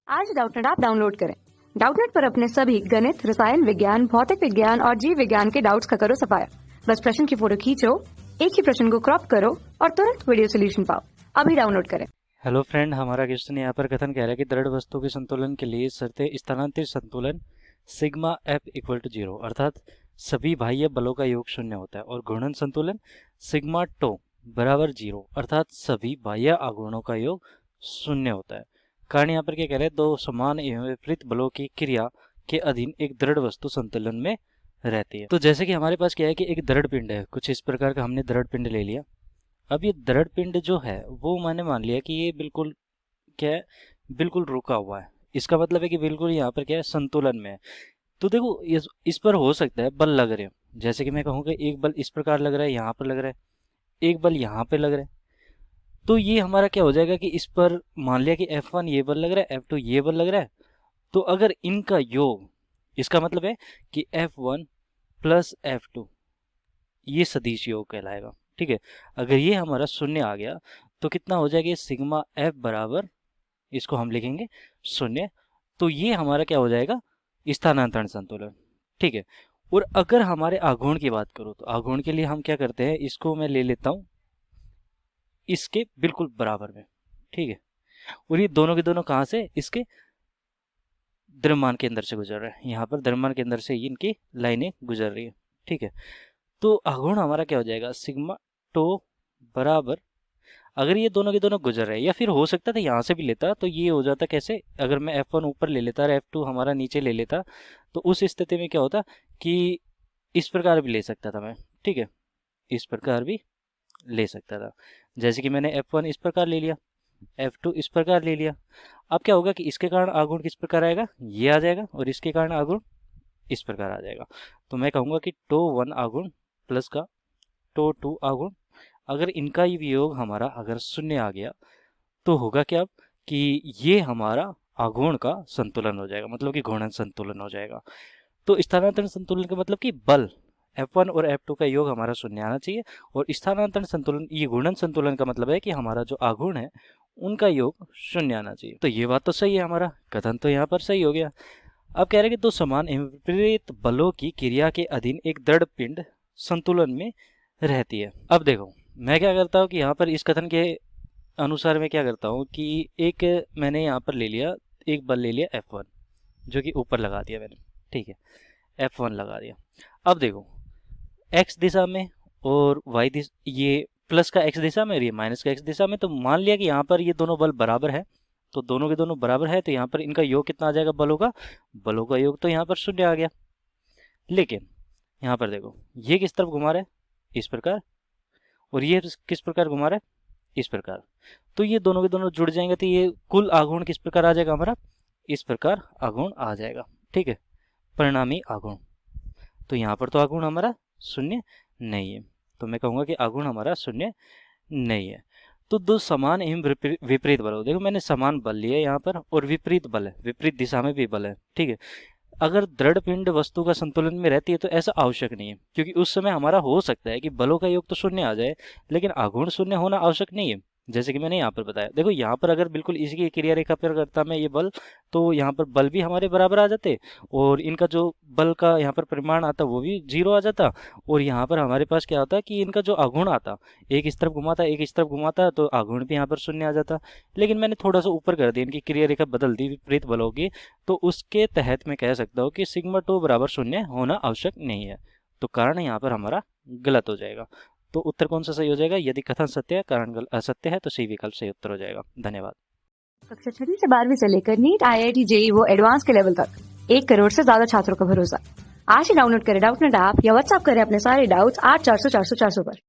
आज Doubtnut app download करें। Doubtnut पर अपने सभी गणित, रसायन विज्ञान, भौतिक विज्ञान और जीव विज्ञान के डाउट्स का करो सफाया। बस प्रश्न की फोटो खींचो, एक ही प्रश्न को क्रॉप करो और तुरंत वीडियो सोल्यूशन पाओ। अभी डाउनलोड करें। हेलो फ्रेंड, हमारा क्वेश्चन यहाँ पर कथन कह रहा है कि दृढ़ वस्तु के संतुलन के लिए शर्तें स्थानांतरित संतुलन सिग्मा एफ इक्वल टू 0 अर्थात सभी बाह्य बलों का योग शून्य होता है, और घूर्णन संतुलन सिग्मा टो बराबर 0 अर्थात सभी बाह्य आघूर्णों का योग शून्य होता है। कारण यहाँ पर क्या कह रहे हैं, दो समान एवं विपरीत बलों की क्रिया के अधीन एक दृढ़ वस्तु संतुलन में रहती है। तो जैसे कि हमारे पास क्या है कि एक दृढ़ पिंड है, कुछ इस प्रकार का हमने दृढ़ पिंड ले लिया। अब ये दृढ़ पिंड जो है वो मैंने मान लिया कि ये बिल्कुल क्या है, बिल्कुल रुका हुआ है। इसका मतलब है कि बिल्कुल यहाँ पर क्या है, संतुलन में है। तो देखो इस पर हो सकता है बल लग रहे हो, जैसे कि मैं कहूँगा एक बल इस प्रकार लग रहा है, यहाँ पर लग रहा है, एक बल यहाँ पे लग रहा है। तो ये हमारा क्या हो जाएगा कि इस पर मान लिया कि F1 ये बल लग रहा है, F2 ये बल लग रहा है। तो अगर इनका योग, इसका मतलब है कि F1 प्लस F2 ये सदिश योग कहलाएगा। ठीक है, अगर ये हमारा शून्य आ गया तो कितना हो जाएगा, सिग्मा एफ बराबर, इसको हम लिखेंगे शून्य। तो ये हमारा क्या हो जाएगा, स्थानांतरण संतुलन। ठीक है, और अगर हमारे आघूर्ण की बात करो तो आघूर्ण के लिए हम क्या करते हैं, इसको मैं ले लेता हूं इसके बिल्कुल बराबर में। ठीक है, और ये दोनों के दोनों कहाँ से, इसके द्रव्यमान के अंदर से गुजर रहा है। यहाँ पर द्रव्यमान के अंदर से इनकी लाइनें गुजर रही है। ठीक है, तो आघूर्ण हमारा क्या हो जाएगा, सिग्मा टो बराबर, अगर ये दोनों के दोनों गुजर रहे हैं, या फिर हो सकता था यहाँ से भी लेता तो ये हो जाता कैसे, अगर मैं F1 ऊपर ले लेता और F2 हमारा नीचे ले लेता, तो उस स्थिति में क्या होता कि इस प्रकार भी ले सकता था मैं। ठीक है, इस प्रकार भी ले सकता था, जैसे कि मैंने F1 इस प्रकार ले लिया, F2 इस प्रकार ले लिया। अब क्या होगा कि इसके कारण आघूर्ण किस प्रकार आएगा, ये आ जाएगा, और इसके कारण आघूर्ण इस प्रकार आ जाएगा। तो मैं कहूँगा कि टो 1 आघूर्ण प्लस का टो 2 आघूर्ण, अगर इनका ही वियोग हमारा अगर शून्य आ गया तो होगा क्या कि ये हमारा आघूर्ण का संतुलन हो जाएगा, मतलब कि घूर्णन संतुलन हो जाएगा। तो स्थानांतरण संतुलन का मतलब कि बल F1 और F2 का योग हमारा शून्य आना चाहिए, और स्थानांतरण संतुलन, ये घूर्णन संतुलन का मतलब है कि हमारा जो आघूर्ण है उनका योग शून्य आना चाहिए। तो ये बात तो सही है, हमारा कथन तो यहाँ पर सही हो गया। अब कह रहे हैं कि दो समान एवं विपरीत बलों की क्रिया के अधीन एक दृढ़ पिंड संतुलन में रहती है। अब देखो मैं क्या करता हूँ कि यहाँ पर इस कथन के अनुसार मैं क्या करता हूँ कि एक मैंने यहाँ पर ले लिया, एक बल ले लिया F1 जो कि ऊपर लगा दिया मैंने। ठीक है, F1 लगा दिया। अब देखो x दिशा में और y दिशा, ये प्लस का x दिशा में और ये माइनस का x दिशा में, तो मान लिया कि यहाँ पर ये दोनों बल बराबर है, तो दोनों के दोनों बराबर है, तो यहाँ पर इनका योग कितना आ जाएगा, बलों का योग तो यहाँ पर शून्य आ गया। लेकिन यहाँ पर देखो ये किस तरफ घुमा रहा है, इस प्रकार, और ये किस प्रकार घुमा रहा है, इस प्रकार। तो ये दोनों के दोनों जुड़ जाएंगे, तो ये कुल आघूर्ण किस प्रकार आ जाएगा हमारा, इस प्रकार आघूर्ण आ जाएगा। ठीक है, परिणामी आघूर्ण। तो यहाँ पर तो आघूर्ण हमारा शून्य नहीं है, तो मैं कहूँगा कि आघूर्ण हमारा शून्य नहीं है। तो दो समान एवं विपरीत बल हो, देखो मैंने समान बल लिया यहाँ पर, और विपरीत बल है, विपरीत दिशा में भी बल है। ठीक है, अगर दृढ़ पिंड वस्तु का संतुलन में रहती है तो ऐसा आवश्यक नहीं है, क्योंकि उस समय हमारा हो सकता है कि बलों का योग तो शून्य आ जाए, लेकिन आघूर्ण शून्य होना आवश्यक नहीं है, जैसे कि मैंने यहाँ पर बताया। देखो यहाँ पर अगर बिल्कुल इसी की क्रिया रेखा पर करता मैं ये बल, तो यहाँ पर बल भी हमारे बराबर आ जाते, और इनका जो बल का यहाँ पर परिमाण आता वो भी 0 आ जाता, और यहाँ पर हमारे पास क्या होता कि इनका जो आघूर्ण आता, एक इस तरफ घुमाता एक इस तरफ घुमाता, तो आघूर्ण भी यहाँ पर शून्य आ जाता। लेकिन मैंने थोड़ा सा ऊपर कर दिया, इनकी क्रिया रेखा बदल दी विपरीत बलों की, तो उसके तहत मैं कह सकता हूँ कि सिग्मा टो बराबर शून्य होना आवश्यक नहीं है। तो कारण यहाँ पर हमारा गलत हो जाएगा। तो उत्तर कौन सा सही हो जाएगा, यदि कथन सत्य है कारण असत्य है तो सी विकल्प सही उत्तर हो जाएगा। धन्यवाद। कक्षा 6 से 12वीं से लेकर नीट, IIT, JEE वो एडवांस के लेवल तक 1 करोड़ से ज्यादा छात्रों का भरोसा। आज ही डाउनलोड करें डाउटनेट ऐप या व्हाट्सएप करें अपने सारे डाउट्स 8400 400 400 पर।